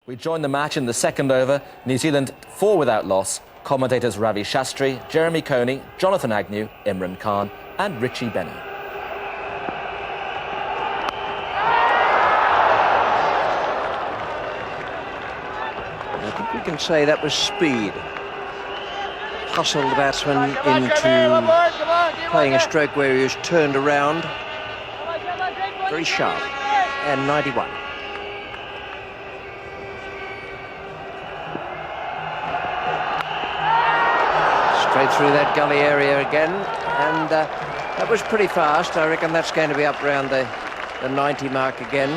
We join the match in the second over. New Zealand 4 without loss. Commentators Ravi Shastri, Jeremy Coney, Jonathan Agnew, Imran Khan and Richie Benny. I think we can say that was speed. Hustled the batsman into playing a stroke where he was turned around. Very sharp. And 91. Straight through that gully area again, and that was pretty fast. I reckon that's going to be up around the 90 mark again.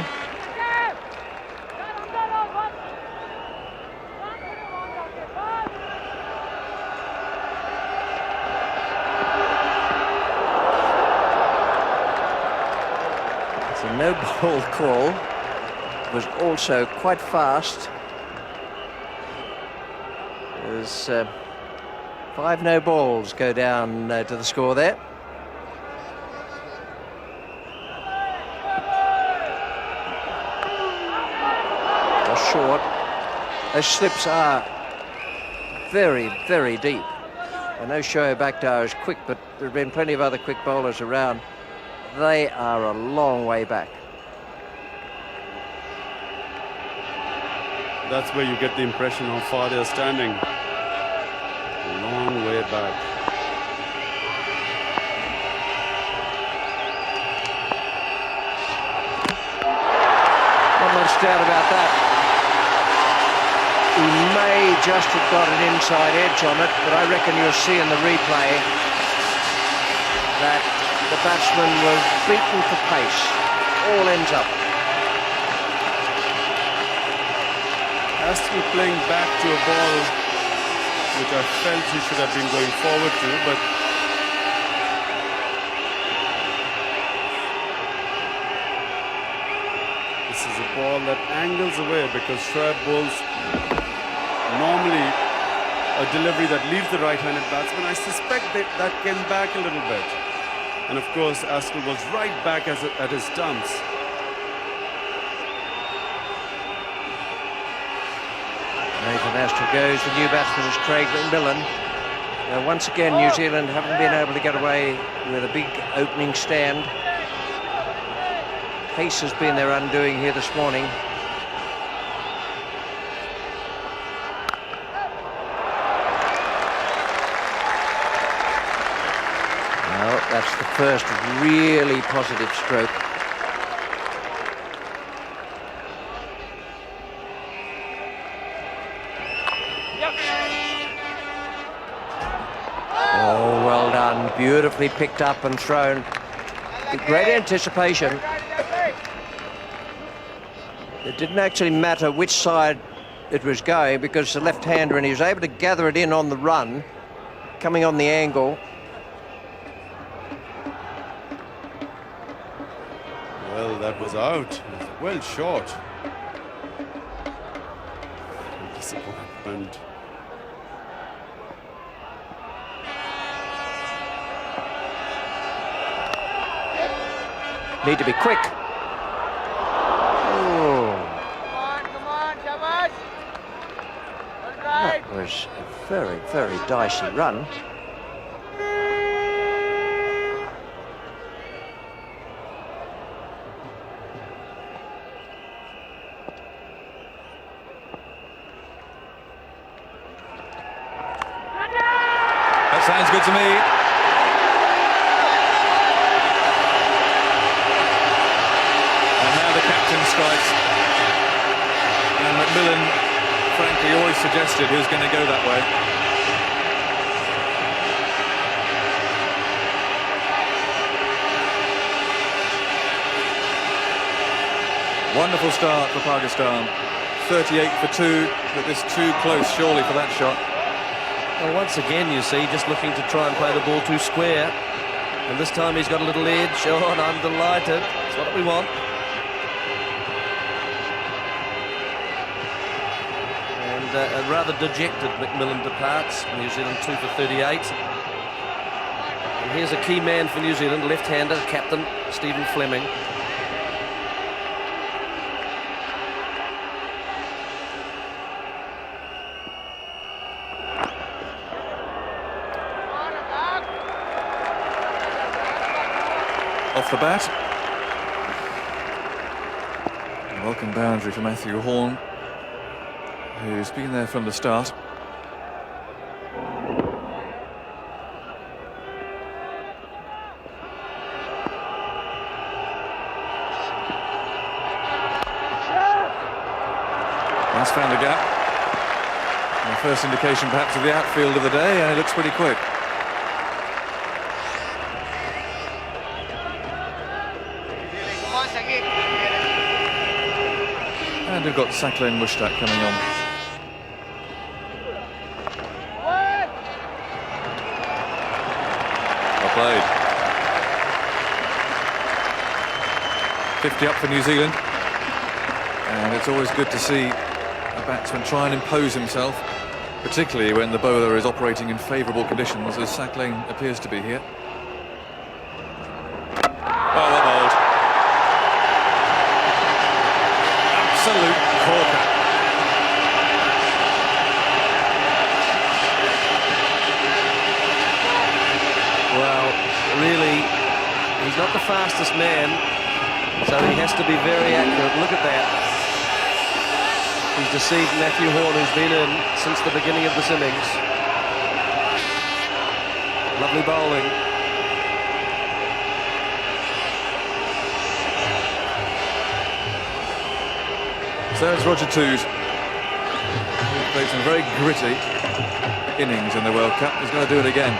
It's a no ball call. It was also quite fast. There's 5 no balls go down to the score there. Just short. Those slips are very, very deep. I know Shoaib Akhtar is quick, but there have been plenty of other quick bowlers around. They are a long way back. That's where you get the impression how far they're standing. Long way back. Not much doubt about that. He may just have got an inside edge on it, but I reckon you'll see in the replay that the batsman was beaten for pace. All ends up. Aston playing back to a ball which I felt he should have been going forward to, but this is a ball that angles away because Shoaib bowls normally a delivery that leaves the right-handed batsman. I suspect that came back a little bit. And of course, Aston was right back at his stumps. Nathan Astor goes. The new batsman is Craig McMillan. Once again, New Zealand haven't been able to get away with a big opening stand. Pace has been their undoing here this morning. Well, that's the first really positive stroke. Oh, well done. Beautifully picked up and thrown. Great anticipation. It didn't actually matter which side it was going because the left-hander, and he was able to gather it in on the run, coming on the angle. Well, that was out. It was well short. Disappointment. Need to be quick. Oh. Come on, Shabash. That was a very, very dicey run. That sounds good to me. Strikes, and McMillan frankly always suggested he was going to go that way. Wonderful start for Pakistan. 38 for 2, but this too close surely for that shot. Well, once again, you see, just looking to try and play the ball too square, and this time he's got a little edge. Oh, and I'm delighted. That's what we want. A rather dejected McMillan departs. New Zealand 2 for 38. And here's a key man for New Zealand, left-hander, captain Stephen Fleming. off the bat. A welcome boundary for Matthew Horn, who's been there from the start. That's found a gap. And the first indication perhaps of the outfield of the day, and it looks pretty quick. And we've got Saklen Mushtaq coming on. Well played. 50 up for New Zealand. And it's always good to see a batsman try and impose himself, particularly when the bowler is operating in favourable conditions, as Saklen appears to be here. Oh, well bowled. Absolute corker. Well, really, he's not the fastest man, so he has to be very accurate. Look at that. He's deceived Matthew Horn, who's been in since the beginning of this innings. Lovely bowling. So it's Roger Toos. He's played some very gritty innings in the World Cup. He's going to do it again.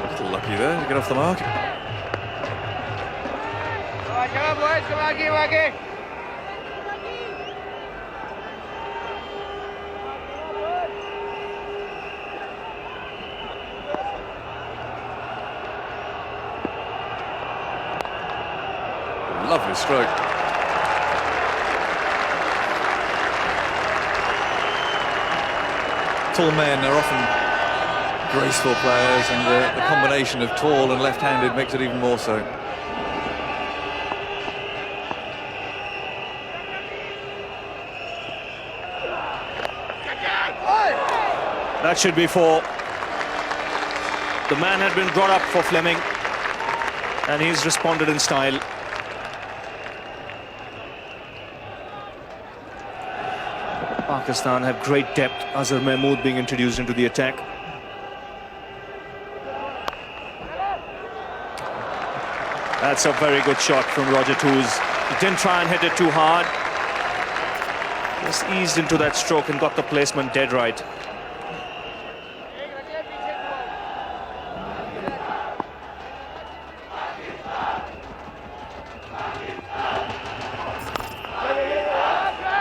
A little lucky there to get off the mark. Come on, boys. Come on, keep working. Lovely stroke. Tall men are often graceful players, and the combination of tall and left-handed makes it even more so. That should be four. The man had been brought up for Fleming, and he's responded in style. Pakistan have great depth. Azhar Mahmood being introduced into the attack. That's a very good shot from Roger Toos. He didn't try and hit it too hard. Just eased into that stroke and got the placement dead right.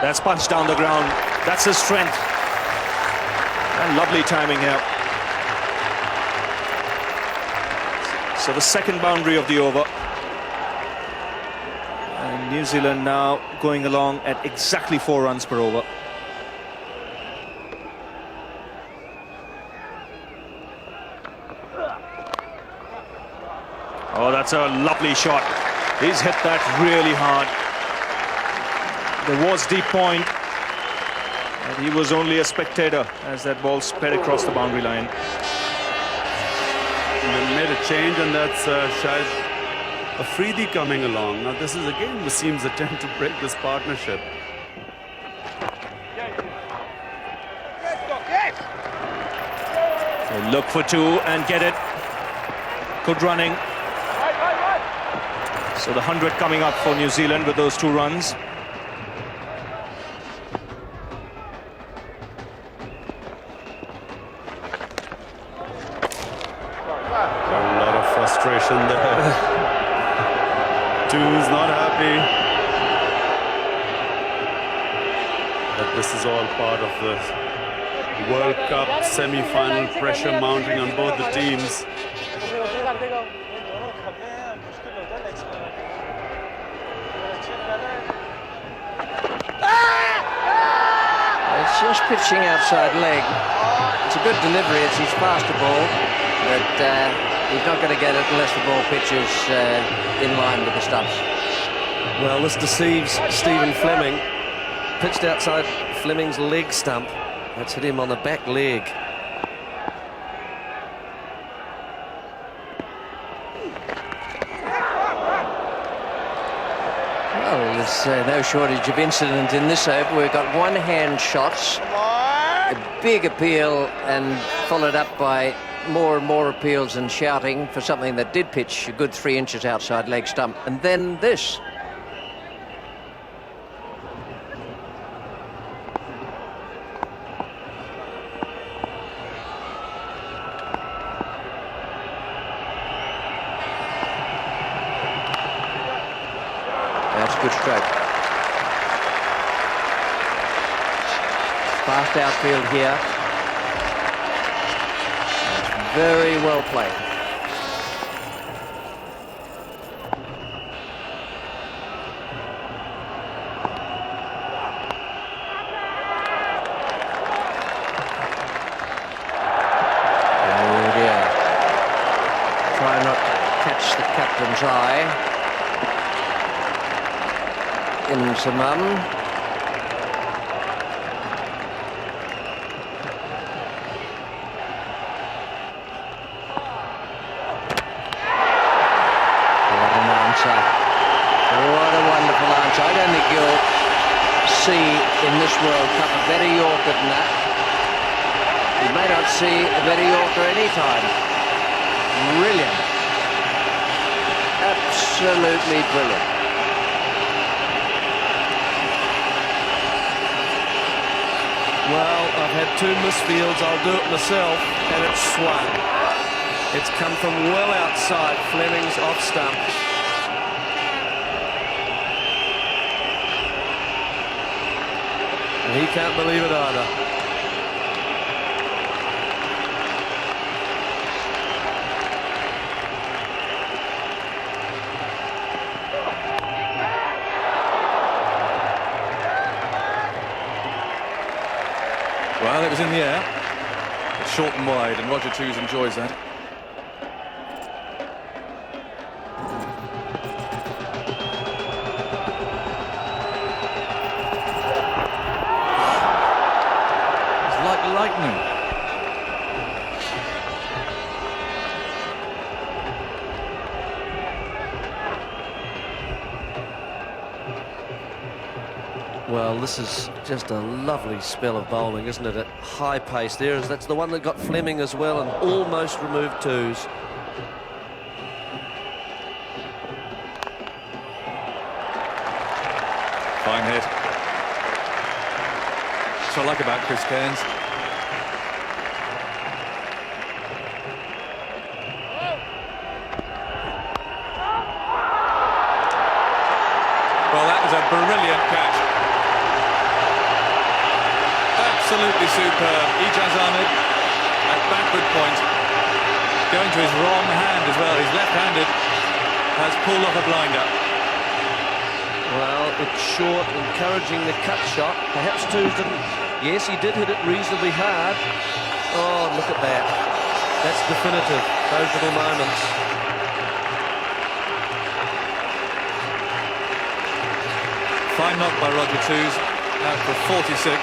That's punched down the ground. That's his strength. And lovely timing here. So the second boundary of the over. And New Zealand now going along at exactly 4 runs per over. Oh, that's a lovely shot. He's hit that really hard. There was deep point, and he was only a spectator as that ball sped across the boundary line. And they made a change, and that's Shahid Afridi coming along. Now this is again Wasim's attempt to break this partnership. So look for 2 and get it. Good running. So the 100 coming up for New Zealand with those 2 runs. Frustration there. Toos not happy. But this is all part of the World Cup semi-final pressure mounting on both the teams. It's just pitching outside leg. It's a good delivery. It's his faster ball, but he's not going to get it unless the ball pitches in line with the stumps. Well, this deceives Stephen Fleming. pitched outside Fleming's leg stump. That's hit him on the back leg. Well, there's no shortage of incident in this over. We've got one-hand shots, a big appeal, and followed up by more and more appeals and shouting for something that did pitch a good 3 inches outside leg stump. And then this. That's a good stroke. Fast outfield here. Very well played. Oh dear. Try not to catch the captain's eye. In Samam. What a wonderful answer. I don't think you'll see in this World Cup a better Yorker than that. You may not see a better Yorker any time. Brilliant. Absolutely brilliant. Well, I've had 2 misfields. I'll do it myself, and it's swung. It's come from well outside Fleming's off stump. And he can't believe it either. Well, it was in the air. It's short and wide, and Roger Twos enjoys that. It's like lightning. Well, this is just a lovely spell of bowling, isn't it? At high pace. That's the one that got Fleming as well, and almost removed Twos. Fine hit. That's what I like about Chris Cairns. Well, that was a brilliant catch. Absolutely superb. Ijaz Ahmed at backward point, going to his wrong hand as well. He's left-handed, has pulled off a blinder. Well, it's short, encouraging the cut shot. Perhaps Twos didn't. Yes, he did hit it reasonably hard. Oh, look at that. That's definitive. Those little moments. Fine knock by Roger Twos, out for 46.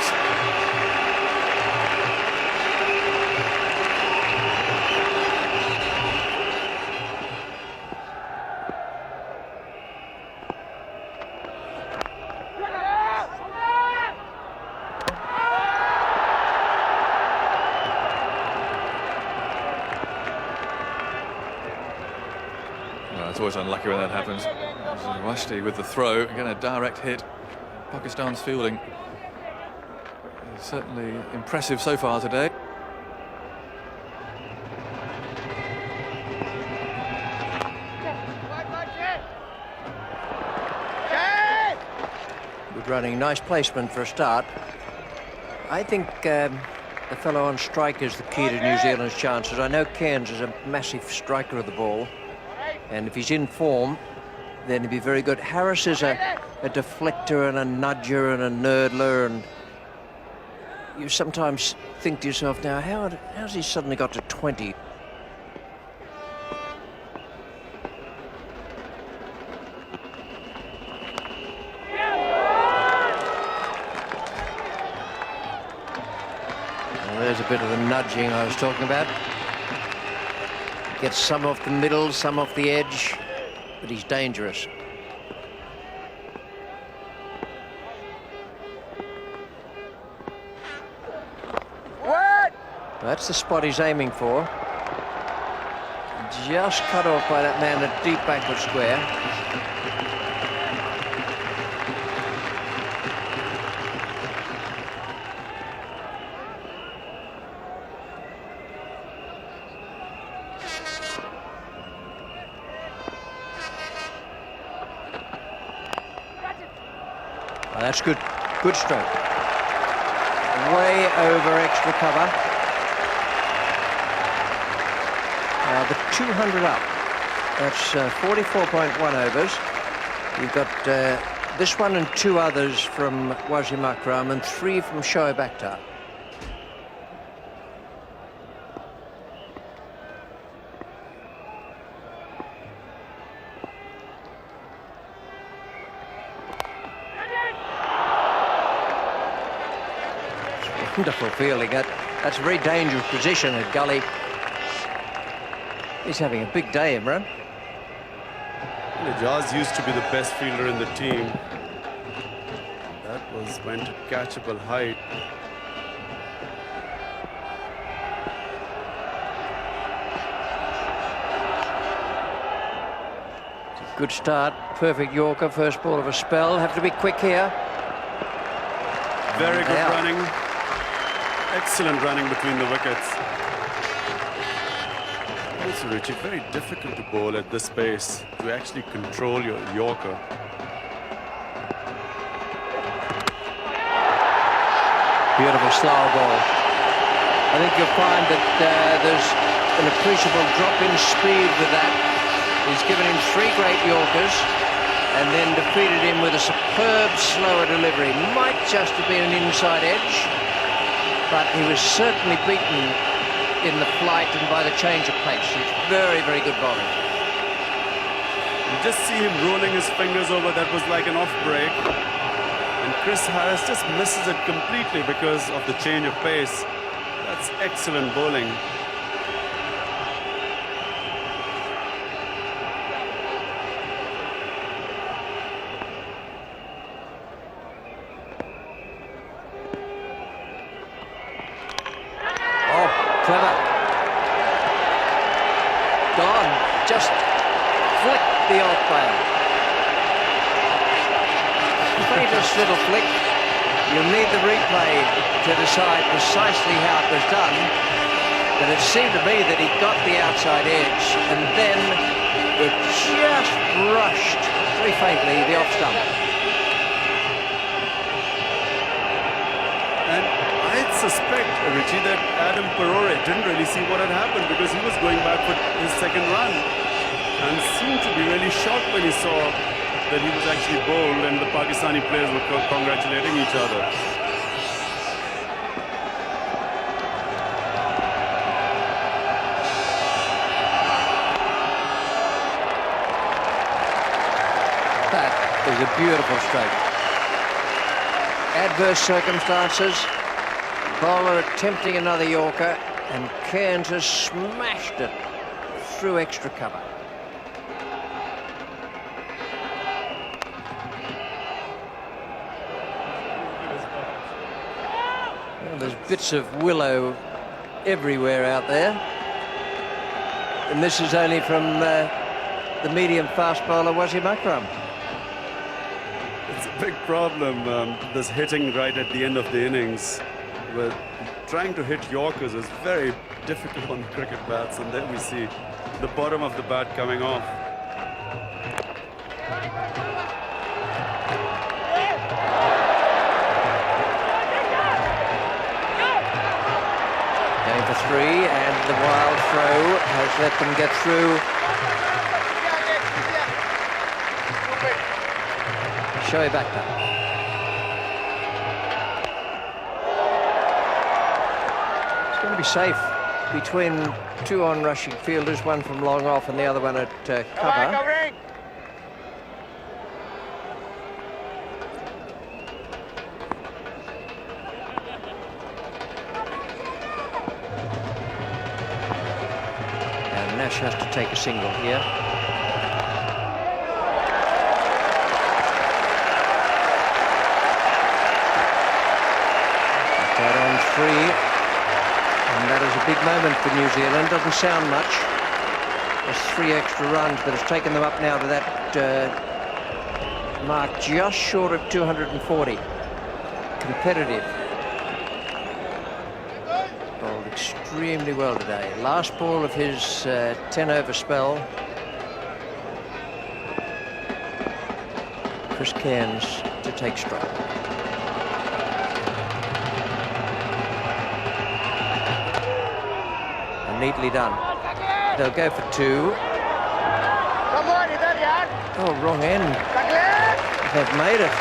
It's always unlucky when that happens. Washti with the throw, again a direct hit. Pakistan's fielding is certainly impressive so far today. Good running, nice placement for a start. I think the fellow on strike is the key to New Zealand's chances. I know Cairns is a massive striker of the ball, and if he's in form, then he'd be very good. Harris is a deflector and a nudger and a nerdler, and you sometimes think to yourself, now, how's he suddenly got to 20? bit of the nudging I was talking about. Gets some off the middle, some off the edge, but he's dangerous. What? That's the spot he's aiming for. Just cut off by that man at deep backward square. Oh, that's good. Good stroke. Way over extra cover. The 200 up. That's 44.1 overs. You've got this one and 2 others from Wasim Akram and 3 from Shoaib Akhtar. Wonderful fielding. That's a very dangerous position at gully. He's having a big day, Imran. NEWZ used to be the best fielder in the team. That went at catchable height. Good start. Perfect Yorker. First ball of a spell. Have to be quick here. Very good running. Excellent running between the wickets. Also, Richie, very difficult to bowl at this pace, to actually control your Yorker. Beautiful slow ball. I think you'll find that there's an appreciable drop in speed with that. He's given him 3 great Yorkers and then defeated him with a superb slower delivery. Might just have been an inside edge, but he was certainly beaten in the flight and by the change of pace. It's very, very good bowling. You just see him rolling his fingers over. That was like an off break. And Chris Harris just misses it completely because of the change of pace. That's excellent bowling. Clever. Gone. Just flicked the off player. Faintest little flick. You'll need the replay to decide precisely how it was done. But it seemed to me that he got the outside edge and then it just brushed very faintly the off stump. And I suspect, Richie, that Adam Perore didn't really see what had happened because he was going back for his second run and seemed to be really shocked when he saw that he was actually bowled and the Pakistani players were congratulating each other. That is a beautiful stroke. Adverse circumstances. Bowler attempting another Yorker, and Cairns has smashed it through extra cover. Well, there's bits of willow everywhere out there. And this is only from the medium fast bowler Wasim Akram. It's a big problem, this hitting right at the end of the innings. But trying to hit Yorkers is very difficult on cricket bats, and then we see the bottom of the bat coming off. Going for 3, and the wild throw has let them get through. Shoaib Akhtar. Going to be safe between 2 on-rushing fielders, one from long off and the other one at cover. Nash has to take a single here. That on 3, and that is a big moment for New Zealand. Doesn't sound much. There's 3 extra runs, but it's taken them up now to that mark just short of 240. Competitive. Bowled extremely well today. Last ball of his 10-over spell. Chris Cairns to take strike. And neatly done. They'll go for 2. Oh, wrong end. They've made it.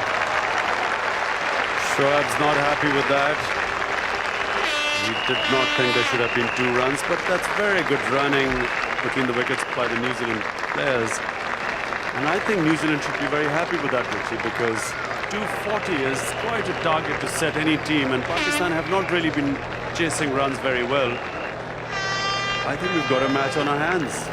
Shoaib's not happy with that. He did not think there should have been 2 runs, but that's very good running between the wickets by the New Zealand players. And I think New Zealand should be very happy with that, Richie, because 240 is quite a target to set any team, and Pakistan have not really been chasing runs very well. I think we've got a match on our hands.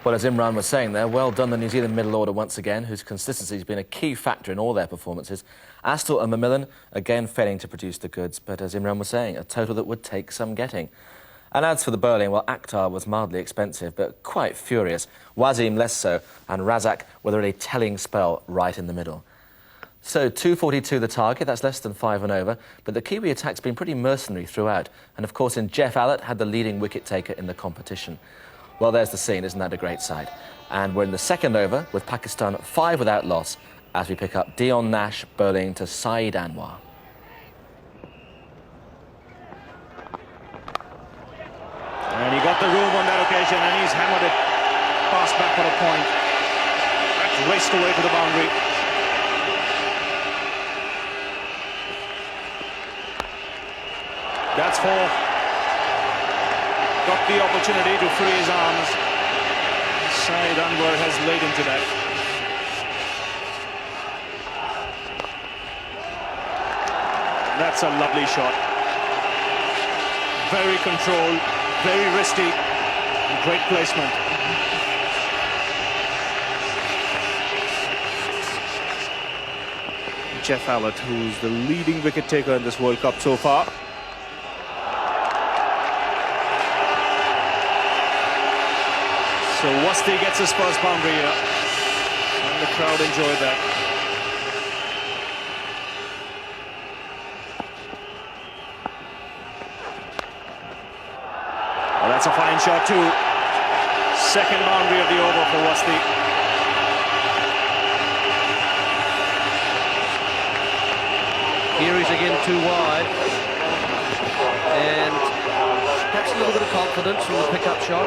Well, as Imran was saying there, well done the New Zealand middle order once again, whose consistency has been a key factor in all their performances. Astle and Macmillan again failing to produce the goods, but as Imran was saying, a total that would take some getting. And as for the bowling, well, Akhtar was mildly expensive, but quite furious. Wasim less so, and Razak with a really telling spell right in the middle. So 242 the target, that's less than 5 and over, but the Kiwi attack's been pretty mercenary throughout. And of course, in Jeff Allott had the leading wicket taker in the competition. Well, there's the scene, isn't that a great sight? And we're in the second over with Pakistan 5 without loss as we pick up Dion Nash bowling to Saeed Anwar. And he got the room on that occasion, and he's hammered it past back for a point. That's raced away to the boundary. That's 4. Got the opportunity to free his arms. Saeed Anwar has laid into that. That's a lovely shot. Very controlled, very risky, and great placement. Jeff Allott, who's the leading wicket taker in this World Cup so far. So Wasti gets his first boundary here, and the crowd enjoyed that. Well, that's a fine shot too. Second boundary of the over for Wasti. Here he's again too wide, and perhaps a little bit of confidence from the pickup shot.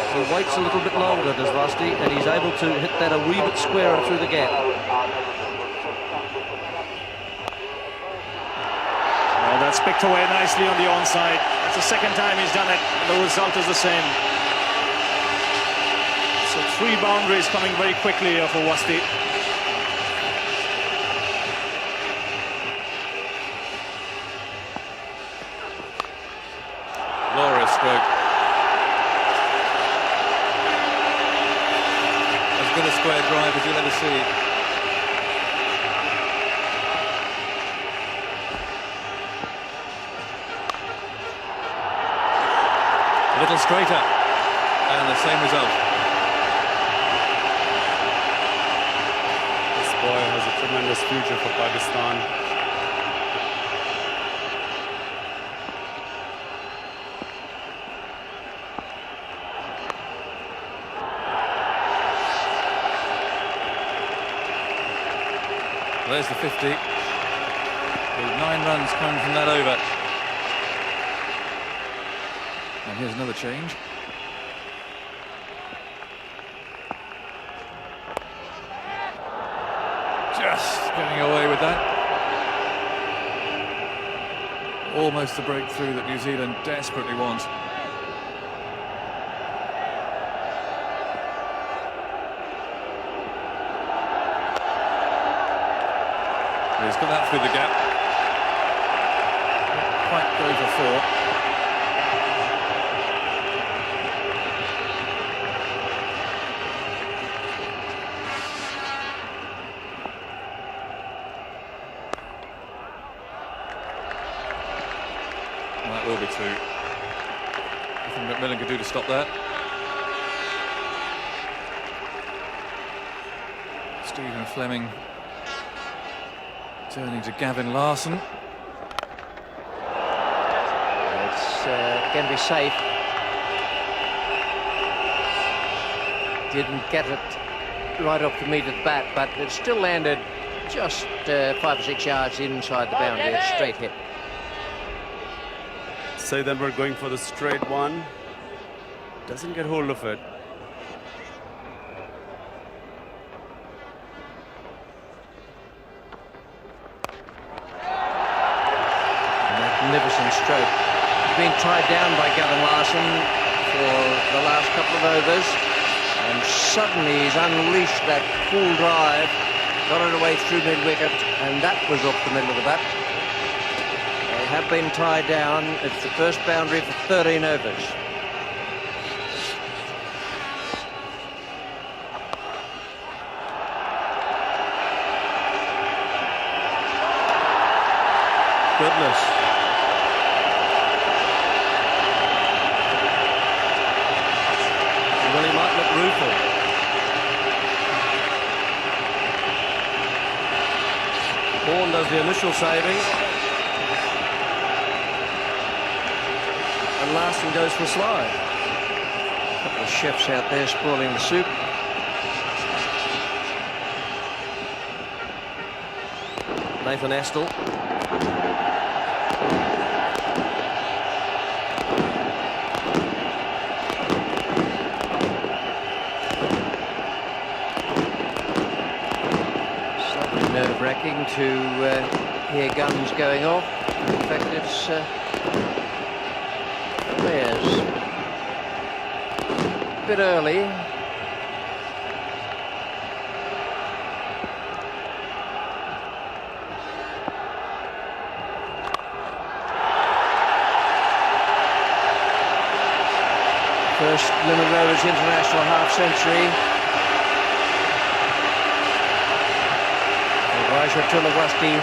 He waits a little bit longer, does Wasti, and he's able to hit that a wee bit squarer through the gap. Well, that's picked away nicely on the onside. That's the second time he's done it. The result is the same. So 3 boundaries coming very quickly here for Wasti. Glorious stroke. As good a square drive as you'll ever see. A little straighter, and the same result. This boy has a tremendous future for Pakistan. There's the 50. With 9 runs coming from that over. And here's another change. Just getting away with that. Almost the breakthrough that New Zealand desperately want. He's got that through the gap. Not quite go for 4. stop there. Stephen Fleming turning to Gavin Larson. It's going to be safe. Didn't get it right off the meat of the bat, but it still landed just 5 or 6 yards inside the boundary. It's straight hit. Say then we're going for the straight one. Doesn't get hold of it. Magnificent stroke. He's been tied down by Gavin Larson for the last couple of overs, and suddenly he's unleashed that full drive, got it away through mid-wicket, and that was off the middle of the bat. They have been tied down. It's the first boundary for 13 overs. Goodness. Well, he might look rueful. Bourne does the initial saving. And Larson goes for a slide. A couple of chefs out there spoiling the soup. Nathan Astle. Nerve-wracking to hear guns going off. In fact, it's flares. A bit early. First Limited Overs international half-century. Raja Tulawasti,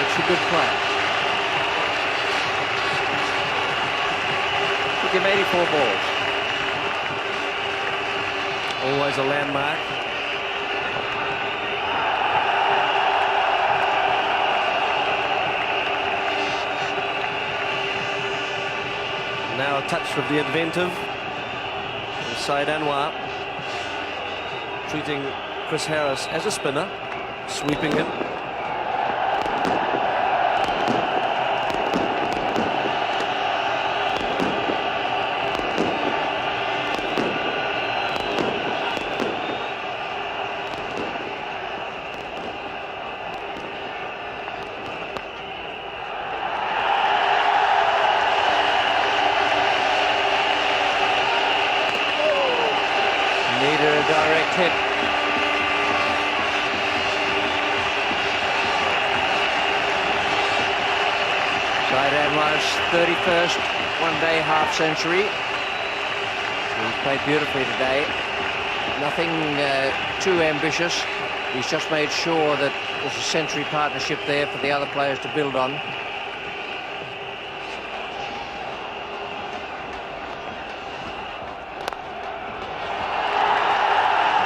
it's a good play. Took him 84 balls. Always a landmark. Now a touch of the inventive. Syed Anwar treating Chris Harris as a spinner, sweeping him. Neither a direct hit. Syed Anwar's 31st one-day half-century. He's played beautifully today. Nothing too ambitious. He's just made sure that there's a century partnership there for the other players to build on.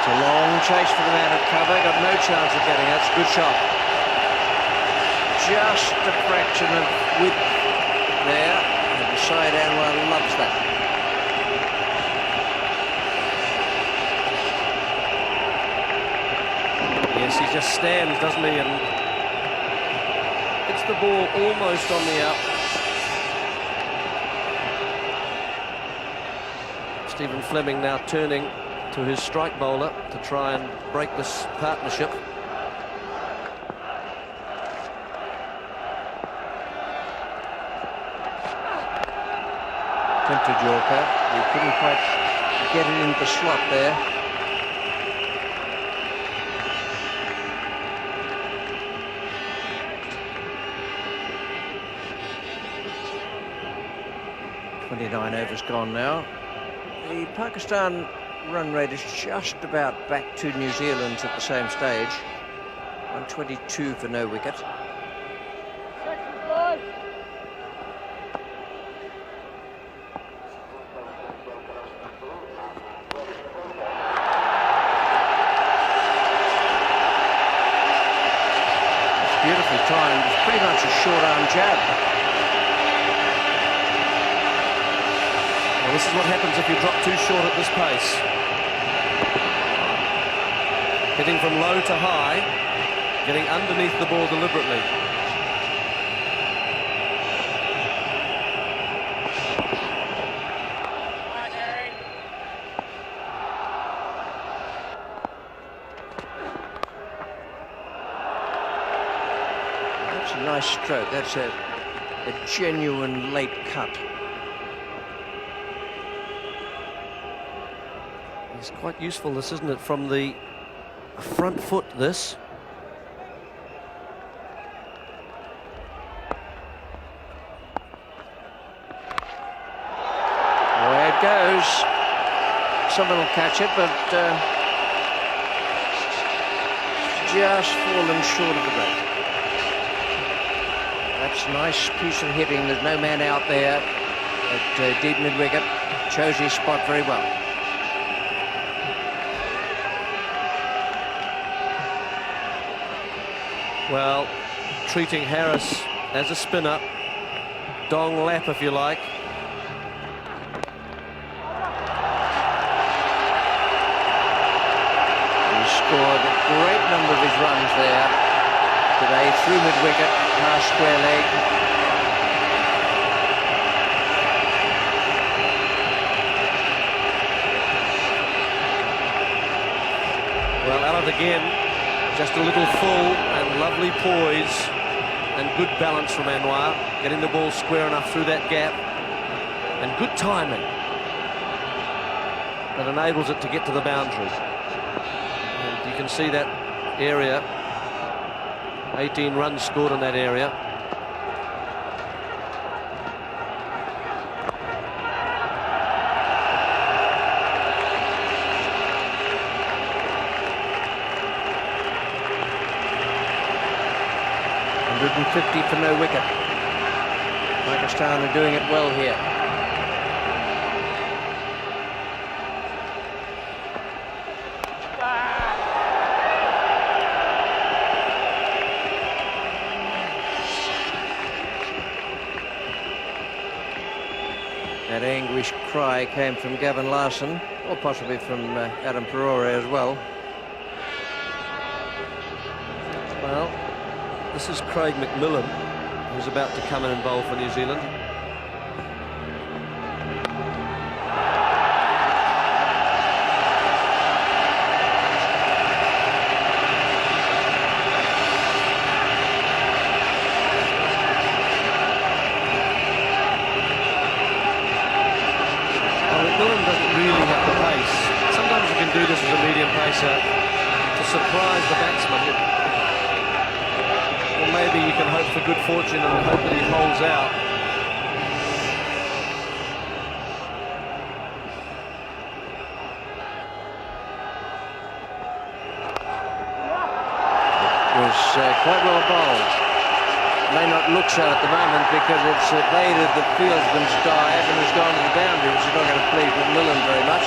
It's a long chase for the man at cover. Got no chance of getting it. It's a good shot. Just a fraction of width there, and Syed Anwar loves that. Yes, he just stands, doesn't he? And it's the ball almost on the up. Stephen Fleming now turning to his strike bowler to try and break this partnership. Tempted Yorker. He couldn't quite get it into the slot there. .29 overs gone now. The Pakistan run rate is just about back to New Zealand's at the same stage. 122 for no wicket. time. It was pretty much a short-arm jab. Well, this is what happens if you drop too short at this pace. Hitting from low to high, getting underneath the ball deliberately. That's a nice stroke. That's a genuine late cut. It's quite useful, this, isn't it, from the front foot, this. There it goes. Someone will catch it, but just fallen short of the break. That's a nice piece of hitting. There's no man out there at deep mid-wicket. Chose his spot very well. Well, treating Harris as a spinner, dong lap if you like. He scored a great number of his runs there today through mid-wicket, past square leg. Well, Allen again. Just a little full and lovely poise and good balance from Anwar, getting the ball square enough through that gap, and good timing that enables it to get to the boundary. And you can see that area, 18 runs scored in that area. .50 for no wicket. Pakistan are doing it well here. That anguished cry came from Gavin Larson, or possibly from Adam Perore as well. Well, this is Craig McMillan, who's about to come in and bowl for New Zealand. Well, McMillan doesn't really have the pace. Sometimes you can do this as a medium pacer to surprise the batsman. Or maybe you can hope for good fortune and hope that he holds out. It was quite well bowled. May not look so at the moment because it's evaded the fieldsman's dive and has gone to the boundary, which is not going to please McMillan very much.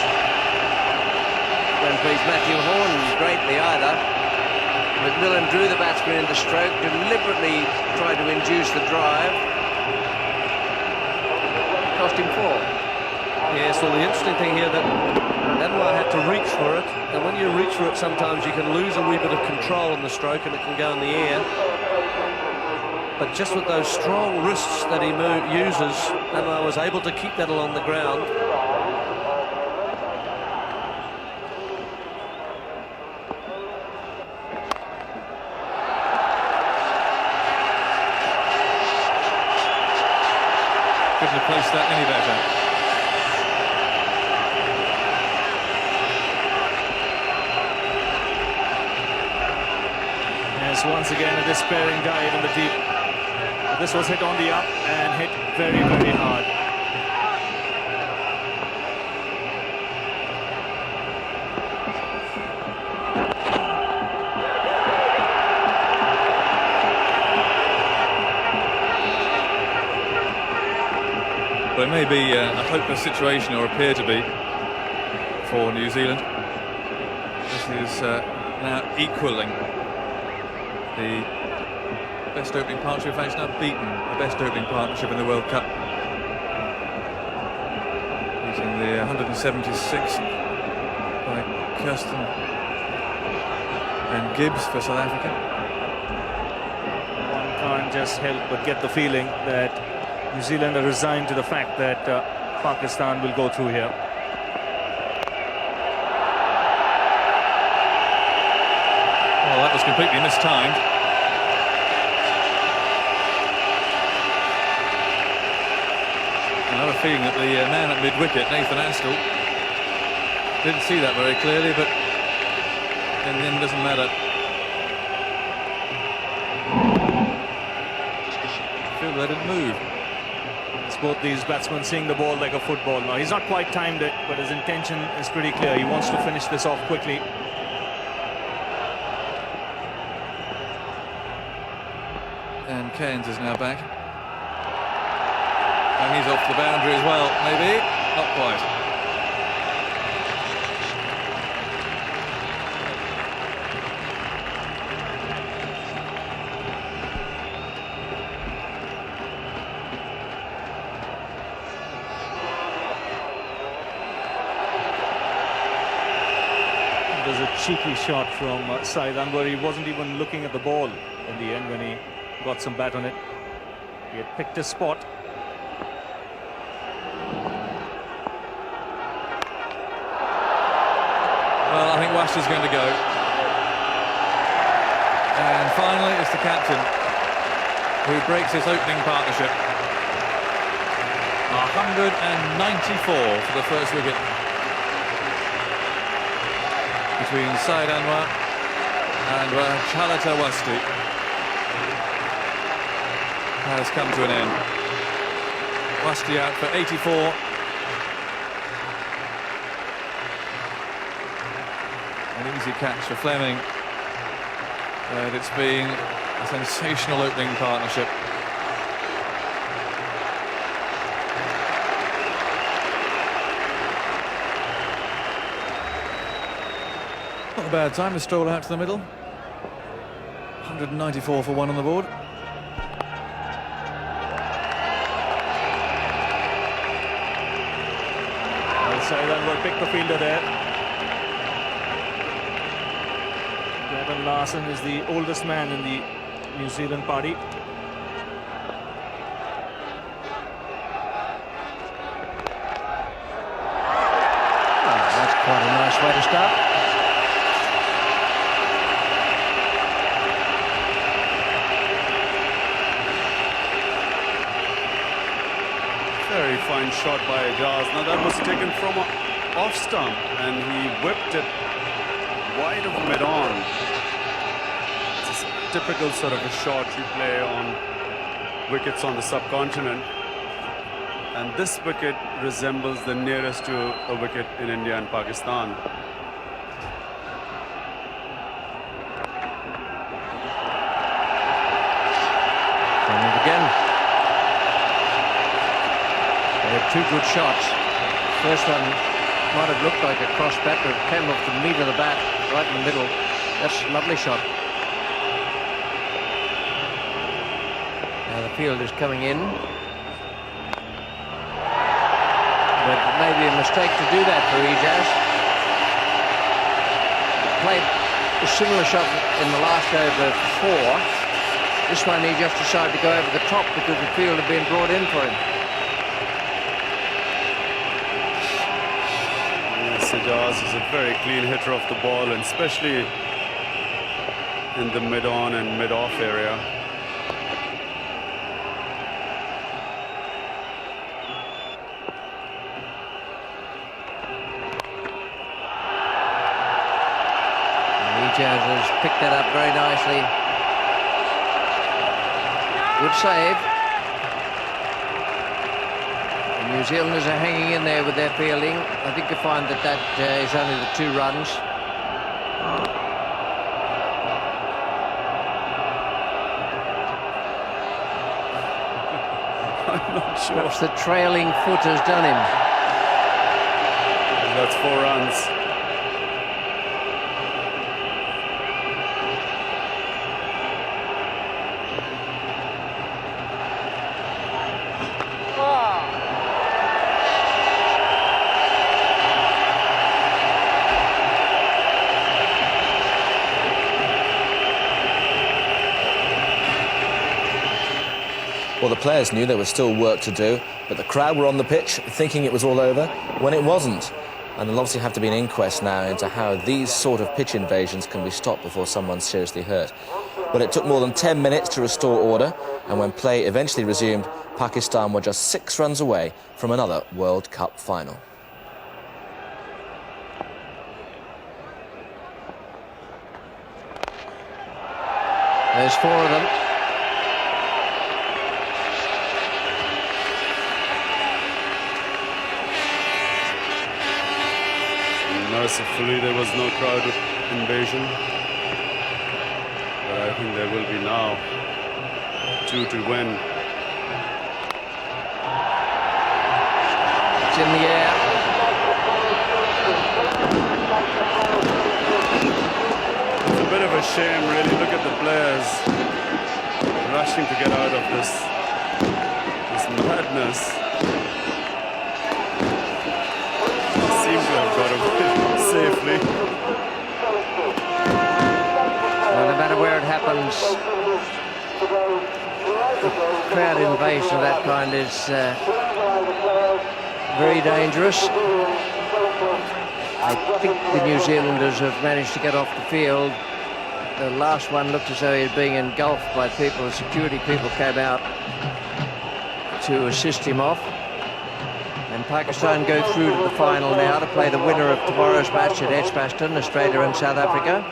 Won't please Matthew Horn greatly either. McMillan drew the batsman into stroke, deliberately tried to induce the drive. Cost him 4. Yes, well, the interesting thing here that Anwar had to reach for it, and when you reach for it sometimes you can lose a wee bit of control in the stroke and it can go in the air. But just with those strong wrists that he uses, Anwar was able to keep that along the ground. Couldn't have placed that any better. Yes, once again a despairing dive in the deep. This was hit on the up and hit very, very hard. Well, it may be a hopeless situation, or appear to be, for New Zealand. This is now equalling the best opening partnership. In fact, it's now beaten the best opening partnership in the World Cup, beating the 176 by Kirsten and Gibbs for South Africa. One can't just help but get the feeling that New Zealand are resigned to the fact that Pakistan will go through here. Well, that was completely mistimed. I have a feeling that the man at mid-wicket, Nathan Astle, didn't see that very clearly, but in the end it doesn't matter. I feel they didn't move. It's both these batsmen seeing the ball like a football. Now, he's not quite timed it, but his intention is pretty clear. He wants to finish this off quickly. And Cairns is now back. And he's off the boundary as well, maybe. Not quite. There's a cheeky shot from Saidan where he wasn't even looking at the ball in the end when he got some bat on it. He had picked a spot. Well, I think Wash is going to go. And finally, it's the captain who breaks his opening partnership. 194 for the first wicket between Said Anwar and Chalata Wasti has come to an end. Wasti out for 84. An easy catch for Fleming. And it's been a sensational opening partnership. Not a bad time to stroll out to the middle. 194 for one on the board. Saidan will pick the fielder there. Gavin Larson is the oldest man in the New Zealand party. That's quite a nice way to start. Very fine shot by Ajaz. Now that was taken from off stump and he whipped it wide of mid-on. It's a typical sort of a shot you play on wickets on the subcontinent. And this wicket resembles the nearest to a wicket in India and Pakistan. And it again. They had two good shots. First one might have looked like a cross bat, but it came off the meat of the bat, right in the middle. That's a lovely shot. Now the field is coming in. But it may be a mistake to do that for Ijaz. Played a similar shot in the last over for 4. This one he just decided to go over the top because the field had been brought in for him. Ajaz is a very clean hitter of the ball, and especially in the mid-on and mid-off area. Ijaz has picked that up very nicely. Good save. New Zealanders are hanging in there with their fielding. I think you find that is only the 2 runs. I'm not sure. Perhaps the trailing foot has done him. And that's 4 runs. Well, the players knew there was still work to do, but the crowd were on the pitch thinking it was all over when it wasn't. And there'll obviously have to be an inquest now into how these sort of pitch invasions can be stopped before someone's seriously hurt. But it took more than 10 minutes to restore order, and when play eventually resumed, Pakistan were just 6 runs away from another World Cup final. There's 4 of them. Mercifully, there was no crowd invasion. But I think there will be now. 2 to win. It's in the air. It's a bit of a shame, really. Look at the players rushing to get out of this madness. They seem to have got away safely. Well, no matter where it happens, the crowd invasion of that kind is very dangerous. I think the New Zealanders have managed to get off the field. The last one looked as though he was being engulfed by people. The security people came out to assist him off. And Pakistan go through to the final now to play the winner of tomorrow's match at Edgbaston, Australia and South Africa.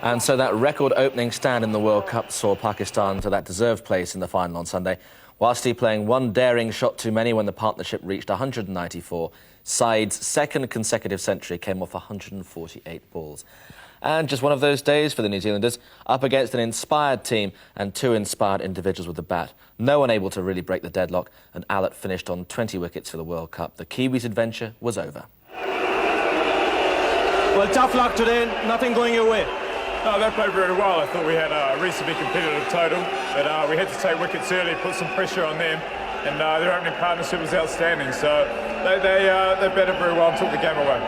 And so that record opening stand in the World Cup saw Pakistan to that deserved place in the final on Sunday, whilst he playing one daring shot too many when the partnership reached 194. Saeed's second consecutive century came off 148 balls. And just one of those days for the New Zealanders, up against an inspired team and 2 inspired individuals with the bat. No one able to really break the deadlock, and Allott finished on 20 wickets for the World Cup. The Kiwis' adventure was over. Well, tough luck today, nothing going your way. No, they played very well. I thought we had a reasonably competitive total, but we had to take wickets early, put some pressure on them, and their opening partnership was outstanding. So they batted very well and took the game away.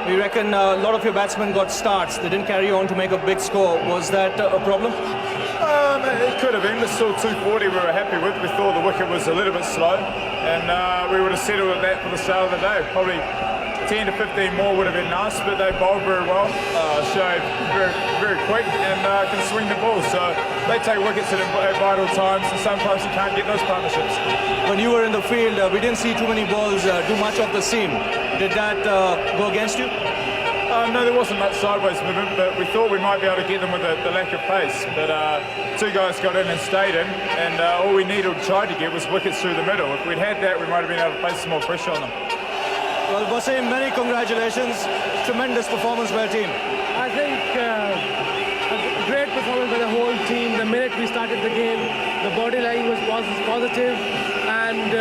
We reckon a lot of your batsmen got starts. They didn't carry on to make a big score. Was that a problem? It could have been, but still 240 we were happy with. We thought the wicket was a little bit slow, and we would have settled with that for the start of the day. Probably 10 to 15 more would have been nice, but they bowled very well, showed very, very quick and can swing the ball. So they take wickets at vital times, and sometimes you can't get those partnerships. When you were in the field, we didn't see too many balls do much of the seam. Did that go against you? No, there wasn't much sideways movement, but we thought we might be able to get them with the lack of pace. But 2 guys got in and stayed in, and all we needed to try to get was wickets through the middle. If we'd had that, we might have been able to place some more pressure on them. Well, Wasim, many congratulations. Tremendous performance by the team. I think a great performance by the whole team. The minute we started the game, the body language was positive. And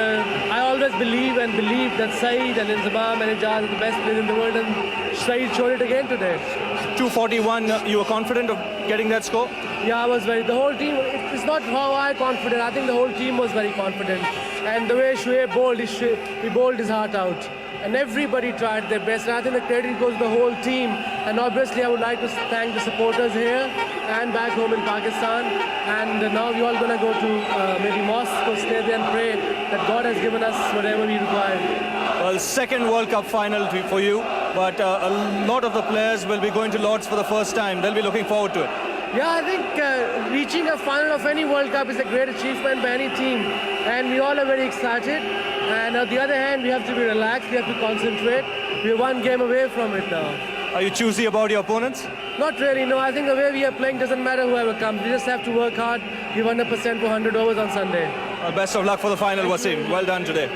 I always believe that Saeed and Inzamam and Ijaz are the best players in the world, and Saeed showed it again today. 241, you were confident of getting that score? Yeah, I was the whole team, it's not how I confident, I think the whole team was very confident. And the way Shoaib bowled, he bowled his heart out. And everybody tried their best. And I think the credit goes to the whole team. And obviously I would like to thank the supporters here and back home in Pakistan. And now we're all going to go to maybe mosque, go stay there and pray that God has given us whatever we require. Well, second World Cup final for you, but a lot of the players will be going to Lord's for the first time. They'll be looking forward to it. Yeah, I think reaching a final of any World Cup is a great achievement by any team. And we all are very excited. And on the other hand, we have to be relaxed, we have to concentrate. We're 1 game away from it now. Are you choosy about your opponents? Not really, no. I think the way we are playing doesn't matter whoever comes. We just have to work hard, give 100% for 100 overs on Sunday. Well, best of luck for the final, Wasim. Well done today.